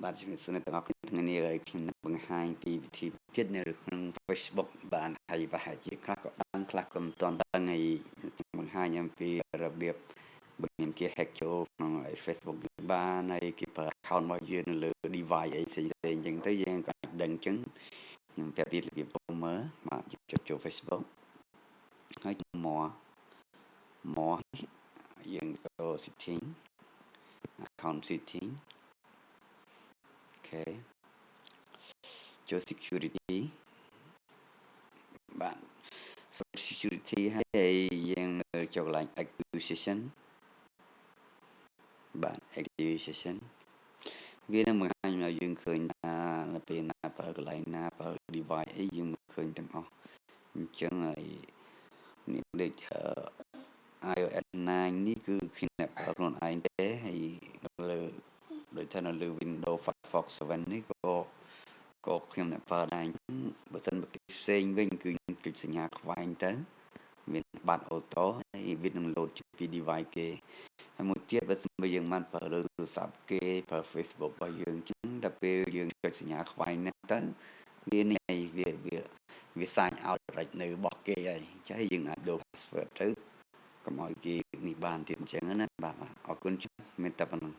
បាទជំរាបសួរអ្នកទាំងអស់គ្នាថ្ងៃនេះខ្ញុំនឹងបង្ហាញពីវិធីទៀតនៅក្នុង Facebook បាទហើយប្រហែលជាខ្លះក៏ដឹងខ្លះក៏មិនទាន់ដឹងហើយបង្ហាញអំពីរបៀបមានគេ hack ចូលក្នុង Facebook បានហើយគេប្រើ account របស់យើងនៅលើ device អីផ្សេងៗអញ្ចឹងទៅយើងក៏អាចដឹងអញ្ចឹងខ្ញុំប្រាប់ពីរបៀបមើលបាទចូល Facebook ហើយmore យើងចូល setting account settingអូខេចូល security បាទ security ហើយយើងមើលចូលកន្លែង acquisition បាទ acquisition វានឹងបង្ហាញឲ្យយើងឃើញថានៅពេលណាប្រើកន្លែងណាប្រើ device អីយើងឃើញទាំងអស់អញ្ចឹងហើយនេះដូច iOS 9នេះគឺខ្ញុំប្រើខ្លួនឯងទេហើយលើដូចថានៅលើ Windows Firefox 7នេះក៏ខ្ញុំអ្នកប្រើដែរបើសិនបើផ្សេងវិញគឺចុចសញ្ញាខ្វែងទៅមានបាត់អូតូហើយវានឹង load ពី device គេហើយមួយទៀតបើសិនបើយើងបានប្រើលើទូរស័ព្ទគេប្រើ Facebook របស់យើងចឹងដល់ពេលយើងចុចសញ្ញាខ្វែងហ្នឹងទៅវានេះវាសាញout direct នៅរបស់គេហើយចឹងយើងអាចដូរ password ទៅកុំឲ្យគេនេះបានទៀតអញ្ចឹងណាបាទអរគុណមានតែប៉ុណ្ណឹង